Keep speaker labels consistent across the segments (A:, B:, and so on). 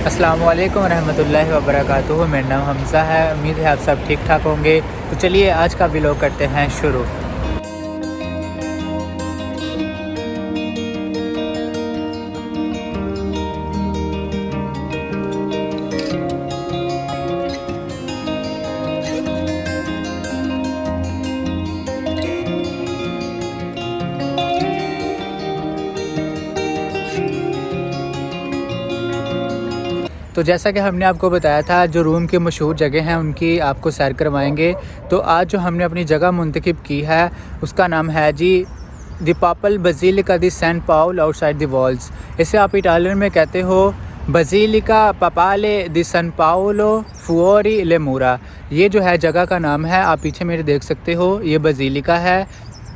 A: अस्सलामु अलैकुम रहमतुल्लाहि व बरकातुहू। मेरा नाम हमज़ा है। उम्मीद है आप सब ठीक ठाक होंगे। तो चलिए आज का व्लॉग करते हैं शुरू। तो जैसा कि हमने आपको बताया था, जो रोम की मशहूर जगह हैं उनकी आपको सैर करवाएंगे। तो आज जो हमने अपनी जगह मुंतखब की है उसका नाम है जी the papal basilica the saint Paul outside the walls. इसे आप इटालियन में कहते हो बज़िलिका पापाले द सन पाओलो फुओरी ले मूरा। ये जो है जगह का नाम है, आप पीछे मेरे देख सकते हो, ये बज़िलिका है।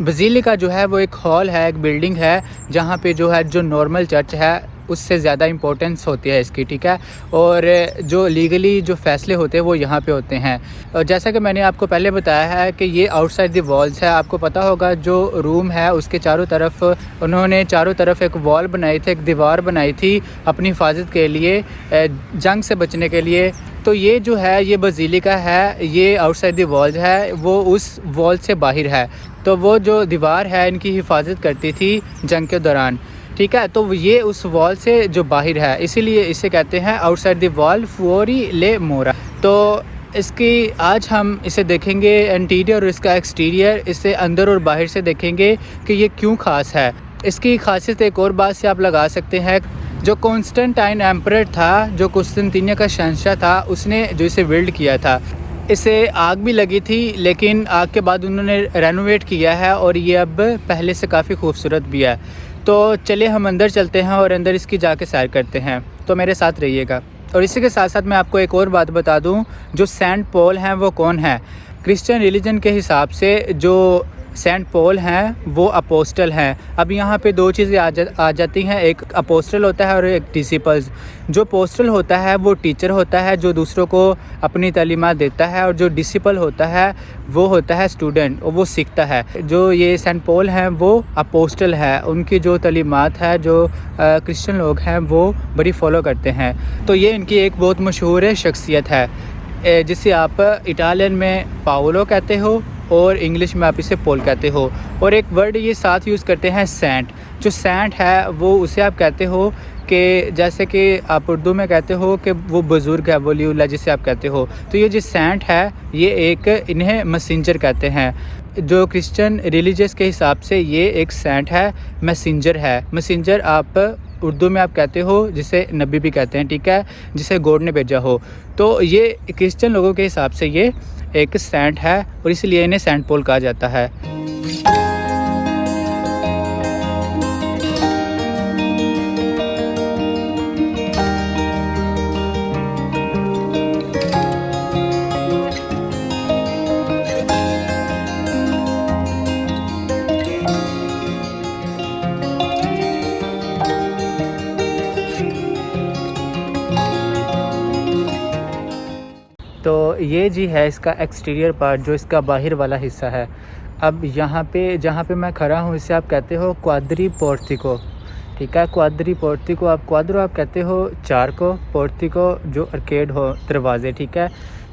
A: बज़िलिका जो है वो एक हॉल है, एक बिल्डिंग है, जहाँ पे जो है जो नॉर्मल चर्च है उससे ज़्यादा इम्पोर्टेंस होती है इसकी, ठीक है। और जो लीगली जो फ़ैसले होते हैं वो यहाँ पे होते हैं। और जैसा कि मैंने आपको पहले बताया है कि ये आउटसाइड द वॉल्स है। आपको पता होगा जो रूम है उसके चारों तरफ उन्होंने चारों तरफ एक वॉल बनाई थी, एक दीवार बनाई थी अपनी हिफाजत के लिए, जंग से बचने के लिए। तो ये जो है ये बज़िलिका है, ये आउटसाइड द वॉल्स है, वो उस वॉल से बाहर है। तो वो जो दीवार है इनकी हिफाजत करती थी जंग के दौरान, ठीक है। तो ये उस वॉल से जो बाहर है, इसीलिए इसे कहते हैं आउटसाइड द वॉल फुओरी ले मोरा। तो इसकी आज हम इसे देखेंगे इंटीरियर और इसका एक्सटीरियर, इससे अंदर और बाहर से देखेंगे कि ये क्यों ख़ास है। इसकी खासियत एक और बात से आप लगा सकते हैं, जो कॉन्स्टेंटाइन एम्परर था, जो कुस्तुनतिनिया का शहंशाह था, उसने जो इसे बिल्ड किया था। इसे आग भी लगी थी लेकिन आग के बाद उन्होंने रेनोवेट किया है और ये अब पहले से काफ़ी खूबसूरत भी है। तो चलिए हम अंदर चलते हैं और अंदर इसकी जाके सैर करते हैं। तो मेरे साथ रहिएगा। और इसी के साथ साथ मैं आपको एक और बात बता दूं, जो सेंट पॉल हैं वो कौन है। क्रिश्चियन रिलीजन के हिसाब से जो सेंट पॉल हैं वो अपोस्टल हैं। अब यहाँ पे दो चीज़ें आ जाती हैं, एक अपोस्टल होता है और एक डिसिपल्स। जो अपोस्टल होता है वो टीचर होता है जो दूसरों को अपनी तालीमात देता है, और जो डिसिपल होता है वो होता है स्टूडेंट, और वो सीखता है। जो ये सेंट पॉल हैं वो अपोस्टल है, उनकी जो तालीमात है जो क्रिश्चियन लोग हैं वो बड़ी फॉलो करते हैं। तो ये इनकी एक बहुत मशहूर शख्सियत है, जिसे आप इटालियन में पाओलो कहते हो और इंग्लिश में आप इसे पॉल कहते हो। और एक वर्ड ये साथ यूज़ करते हैं सेंट। जो सेंट है वो उसे आप कहते हो कि जैसे कि आप उर्दू में कहते हो कि वो बुज़ुर्ग है, वलीउल्लाह जिसे आप कहते हो। तो ये जो सेंट है ये एक, इन्हें मैसेंजर कहते हैं। जो क्रिश्चियन रिलीजियस के हिसाब से ये एक सेंट है, मैसेंजर है। मैसेंजर आप उर्दू में आप कहते हो, जिसे नबी भी कहते हैं, ठीक है, जिसे गॉड ने भेजा हो। तो ये क्रिश्चियन लोगों के हिसाब से ये एक सेंट है और इसलिए इन्हें सेंट पॉल कहा जाता है। तो ये जी है इसका एक्सटीरियर पार्ट, जो इसका बाहर वाला हिस्सा है। अब यहाँ पे जहाँ पे मैं खड़ा हूँ इसे आप कहते हो क्वाद्री पोर्टिको, ठीक है। क्वाद्री पोर्टिको, आप क्वाद्रो आप कहते हो चार को, पोर्टिको जो आर्केड हो, दरवाज़े, ठीक है।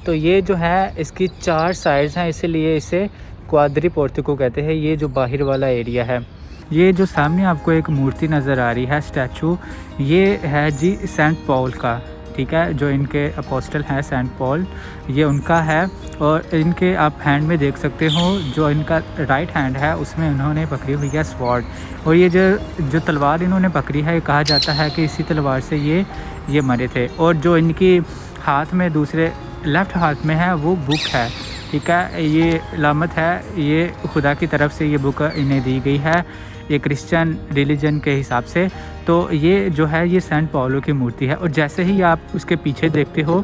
A: तो ये जो है इसकी चार साइड्स हैं, इसीलिए इसे क्वाद्री पोर्टिको कहते हैं। ये जो बाहर वाला एरिया है, ये जो सामने आपको एक मूर्ति नज़र आ रही है, स्टैचू, ये है जी सेंट पॉल का, ठीक है। जो इनके अपोस्टल हैं सेंट पॉल, ये उनका है। और इनके आप हैंड में देख सकते हो, जो इनका राइट हैंड है उसमें उन्होंने पकड़ी हुई है स्वॉर्ड। और ये जो तलवार इन्होंने पकड़ी है, कहा जाता है कि इसी तलवार से ये मरे थे। और जो इनकी हाथ में दूसरे लेफ़्ट हाथ में है वो बुक है, ठीक है। ये लामत है, ये खुदा की तरफ से ये बुक इन्हें दी गई है, ये क्रिश्चियन रिलीजन के हिसाब से। तो ये जो है ये सेंट पॉलो की मूर्ति है। और जैसे ही आप उसके पीछे देखते हो,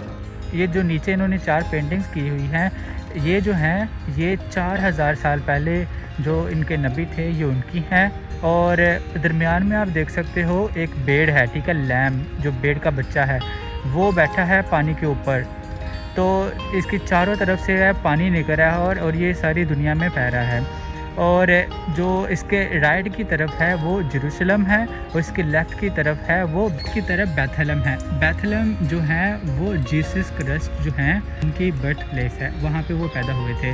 A: ये जो नीचे इन्होंने चार पेंटिंग्स की हुई हैं, ये जो हैं ये 4000 साल पहले जो इनके नबी थे ये उनकी हैं। और दरमियान में आप देख सकते हो एक बेड़ है, ठीक है, लैम, जो बेड़ का बच्चा है वो बैठा है पानी के ऊपर। तो इसकी चारों तरफ से पानी निकल रहा है और ये सारी दुनिया में फैल रहा है। और जो इसके राइट की तरफ है वो जेरूशलम है और इसके लेफ़्ट की तरफ है वो बेथलहम है। बेथलहम जो है वो जीसस क्राइस्ट जो हैं उनकी बर्थ प्लेस है, वहाँ पे वो पैदा हुए थे।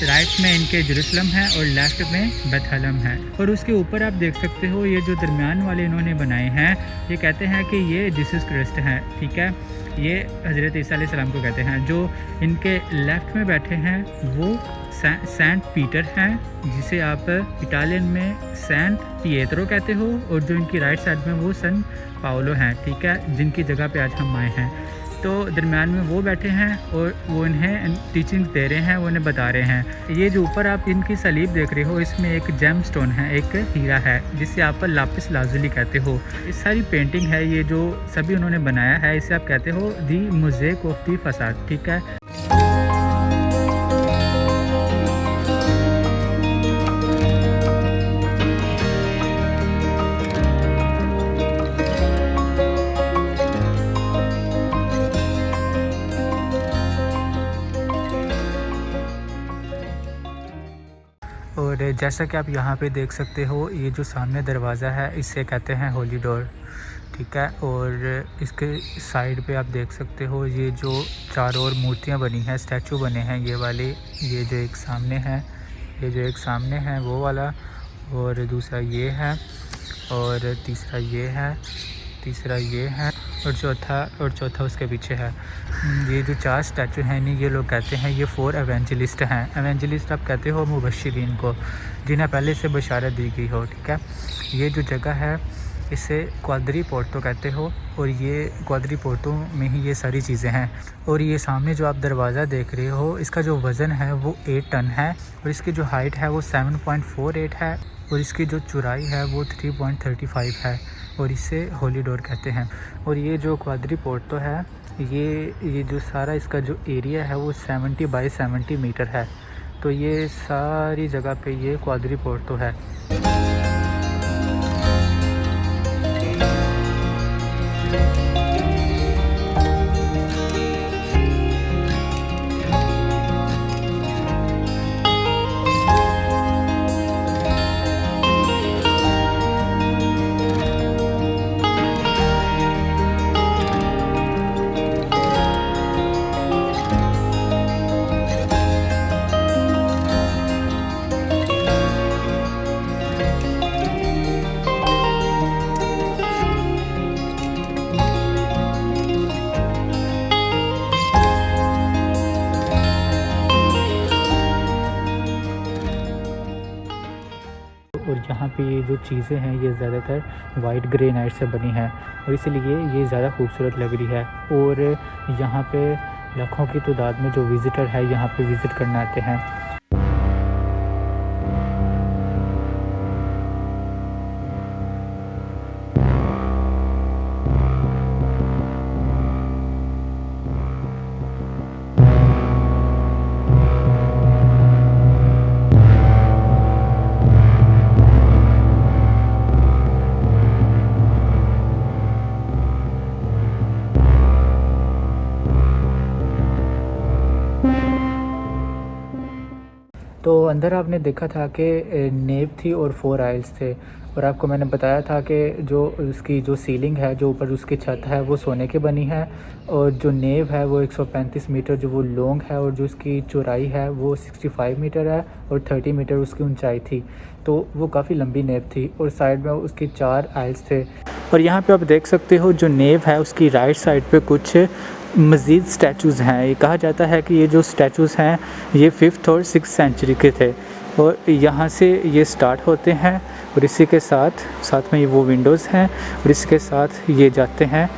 A: राइट में इनके जेरूशलम है और लेफ़्ट में बेथलहम है। और उसके ऊपर आप देख सकते हो ये जो दरमियान वाले इन्होंने बनाए हैं, ये कहते हैं कि ये जीसस क्राइस्ट हैं, ठीक है। ये हज़रत ईसा अलैहिस्सलाम को कहते हैं। जो इनके लेफ़्ट में बैठे हैं वो सेंट पीटर हैं, जिसे आप इटालियन में सेंट पिएत्रो कहते हो, और जो इनकी राइट साइड में वो सन पाओलो हैं, ठीक है, जिनकी जगह पे आज हम आए हैं। तो दरमियान में वो बैठे हैं और वो इन्हें टीचिंग्स दे रहे हैं, वो इन्हें बता रहे हैं। ये जो ऊपर आप इनकी सलीब देख रहे हो, इसमें एक जेम स्टोन है, एक हीरा है, जिसे आप लापिस लाजुली कहते हो। इस सारी पेंटिंग है, ये जो सभी उन्होंने बनाया है, इसे आप कहते हो दी मोज़ेक ऑफ दी फसाद, ठीक है। और जैसा कि आप यहाँ पे देख सकते हो, ये जो सामने दरवाज़ा है इसे कहते हैं होली डोर, ठीक है। और इसके साइड पे आप देख सकते हो ये जो चारों ओर मूर्तियाँ बनी हैं, स्टैचू बने हैं, ये वाले, ये जो एक सामने है, ये जो एक सामने है वो वाला, और दूसरा ये है, और तीसरा ये है, तीसरा ये है, और चौथा उसके पीछे है। ये जो 4 स्टैचू हैं नहीं, ये लोग कहते हैं ये 4 एवेंजलिस्ट हैं। एवेंजलिस्ट आप कहते हो मुबश्शिरीन को, जिन्हें पहले से बशारत दी गई हो, ठीक है। ये जो जगह है इसे क्वाद्री पोर्टो कहते हो, और ये क्वाद्री पोर्टो में ही ये सारी चीज़ें हैं। और ये सामने जो आप दरवाज़ा देख रहे हो, इसका जो वज़न है वो 8 टन है, और इसकी जो हाइट है वो 7.48 है, और इसकी जो चौड़ाई है वो 3.35 है, और इसे होली डोर कहते हैं। और ये जो क्वाद्री पोर्टो है, ये जो सारा इसका जो एरिया है वो 70 बाई 70 मीटर है। तो ये सारी जगह पे ये क्वाद्री पोर्टो है। और यहाँ पे ये जो चीज़ें हैं ये ज़्यादातर वाइट ग्रेनाइट से बनी हैं, और इसलिए ये ज़्यादा खूबसूरत लग रही है। और यहाँ पे लाखों की तादाद में जो विज़िटर है यहाँ पे विज़िट करने आते हैं। तो अंदर आपने देखा था कि नेव थी और 4 आइल्स थे, और आपको मैंने बताया था कि जो उसकी जो सीलिंग है, जो ऊपर उसकी छत है वो सोने की बनी है, और जो नेव है वो 135 मीटर जो वो लॉन्ग है, और जो उसकी चौड़ाई है वो 65 मीटर है, और 30 मीटर उसकी ऊंचाई थी। तो वो काफ़ी लंबी नेव थी, और साइड में उसकी 4 आइल्स थे। और यहाँ पे आप देख सकते हो जो नेव है उसकी राइट साइड पे कुछ मज़ीद स्टैचूज़ हैं। ये कहा जाता है कि ये जो स्टैचूज़ हैं ये 5th और 6th सेंचुरी के थे, और यहाँ से ये स्टार्ट होते हैं, और इसी के साथ में ये वो विंडोज़ हैं, और इसके साथ ये जाते हैं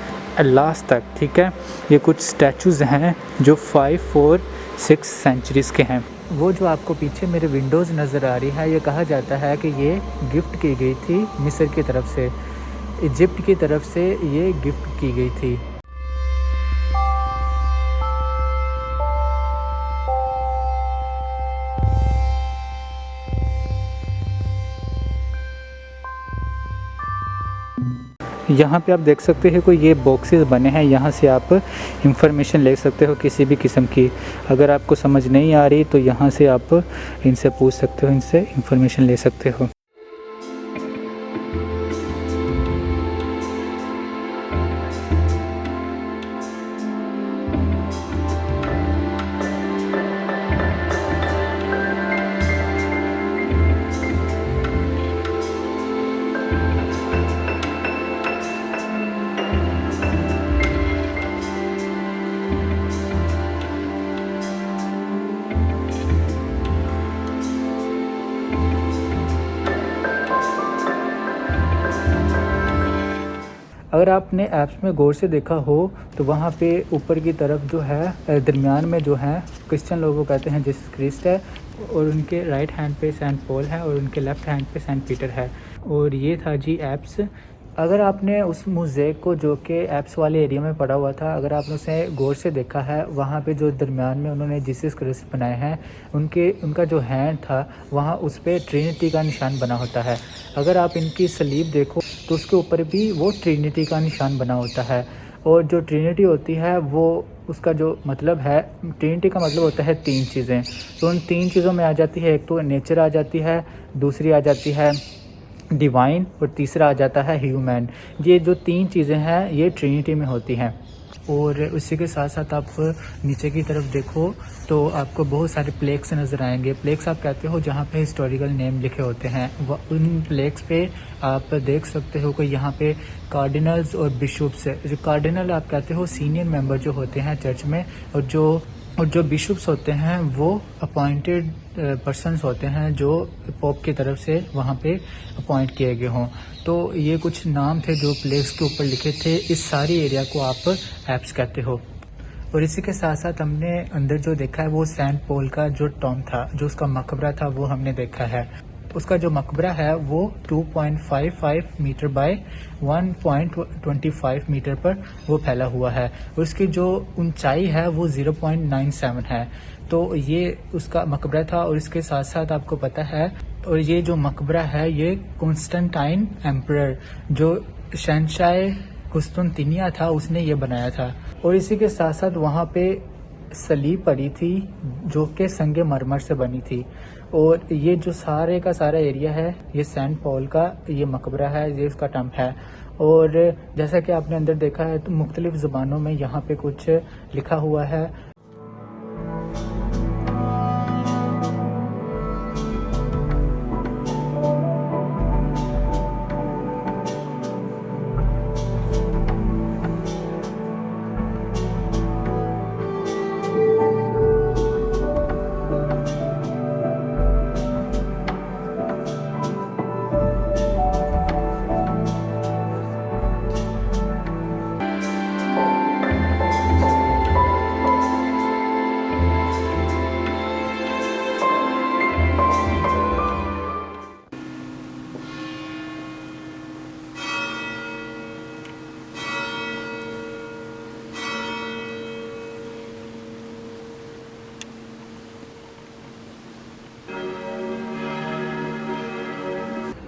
A: लास्ट तक, ठीक है। ये कुछ स्टैचूज़ हैं जो 5 और 6 सेंचुरीज़ के हैं। वो जो आपको पीछे मेरे विंडोज़ नज़र आ रही है, ये कहा जाता है कि ये गिफ्ट की गई थी मिस्र की तरफ से, इजिप्ट की तरफ से ये गिफ्ट की गई थी। यहाँ पे आप देख सकते हैं कोई ये बॉक्सेस बने हैं, यहाँ से आप इंफॉर्मेशन ले सकते हो किसी भी किस्म की। अगर आपको समझ नहीं आ रही तो यहाँ से आप इनसे पूछ सकते हो, इनसे इंफॉर्मेशन ले सकते हो। अगर आपने ऐप्स में गौर से देखा हो तो वहाँ पे ऊपर की तरफ जो है दरमियान में जो है क्रिश्चियन लोगों को कहते हैं जीसस क्राइस्ट है, और उनके राइट हैंड पे सेंट पॉल है और उनके लेफ़्ट हैंड पे सेंट पीटर है। और ये था जी ऐप्स। अगर आपने उस मोज़ेक को जो कि ऐप्स वाले एरिया में पड़ा हुआ था, अगर आपने उसे गौर से देखा है, वहाँ पे जो दरमियान में उन्होंने जीसस क्राइस्ट बनाए हैं, उनका जो हैंड था वहाँ उस पर ट्रिनिटी का निशान बना होता है। अगर आप इनकी सलीब देखो तो उसके ऊपर भी वो ट्रिनिटी का निशान बना होता है। और जो ट्रिनिटी होती है वो उसका जो मतलब है, ट्रिनिटी का मतलब होता है 3 चीज़ें। तो उन 3 चीज़ों में आ जाती है, एक तो नेचर आ जाती है, दूसरी आ जाती है डिवाइन, और तीसरा आ जाता है ह्यूमन। ये जो 3 चीज़ें हैं ये ट्रिनिटी में होती हैं। और उसी के साथ साथ आप नीचे की तरफ देखो तो आपको बहुत सारे प्लेक्स नज़र आएंगे। प्लेक्स आप कहते हो जहाँ पे हिस्टोरिकल नेम लिखे होते हैं, उन प्लेक्स पे आप देख सकते हो कि यहाँ पे कार्डिनल्स और बिशप्स, जो कार्डिनल आप कहते हो सीनियर मेंबर जो होते हैं चर्च में, और जो बिशप्स होते हैं वो अपॉइंटेड पर्सन्स होते हैं जो पोप की तरफ से वहाँ पे अपॉइंट किए गए हों। तो ये कुछ नाम थे जो प्लेक्स के ऊपर लिखे थे। इस सारी एरिया को आप ऐप्स कहते हो। और इसी के साथ साथ हमने अंदर जो देखा है वो सेंट पॉल का जो टॉम था, जो उसका मकबरा था, वो हमने देखा है। उसका जो मकबरा है वो 2.55 मीटर बाय 1.25 मीटर पर वो फैला हुआ है। और उसकी जो ऊंचाई है वो 0.97 है। तो ये उसका मकबरा था। और इसके साथ साथ आपको पता है, और ये जो मकबरा है ये कॉन्स्टेंटाइन एम्परर, जो शहंशाह कुस्तुनतिनिया था, उसने ये बनाया था। और इसी के साथ साथ वहाँ पे सलीब पड़ी थी जो कि संगे मरमर से बनी थी। और ये जो सारे का सारा एरिया है ये सेंट पॉल का ये मकबरा है, ये उसका टम्प है। और जैसा कि आपने अंदर देखा है तो मुख्तलिफ ज़ुबानों में यहाँ पे कुछ लिखा हुआ है।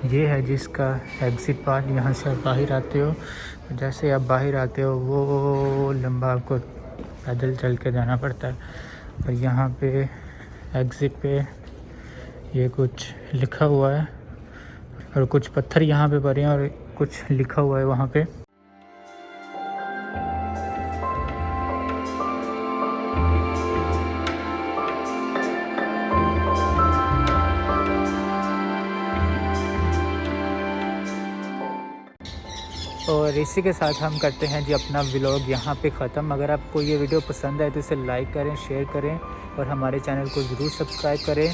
A: ये है जिसका एग्ज़िट पार्ट। यहाँ से आप बाहर आते हो, जैसे आप बाहर आते हो वो लंबा आपको पैदल चल के जाना पड़ता है। और यहाँ पे एग्ज़िट पे ये कुछ लिखा हुआ है, और कुछ पत्थर यहाँ पे पड़े हैं और कुछ लिखा हुआ है वहाँ पे। और इसी के साथ हम करते हैं जी अपना व्लॉग यहाँ पे ख़त्म। अगर आपको ये वीडियो पसंद आए तो इसे लाइक करें, शेयर करें और हमारे चैनल को ज़रूर सब्सक्राइब करें।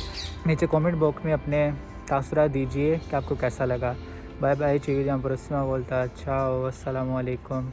A: नीचे कमेंट बॉक्स में अपने तासुरात दीजिए कि आपको कैसा लगा। बाय बाय, चीज़ जहाँ पर बोलता। अच्छा, अस्सलाम वालेकुम।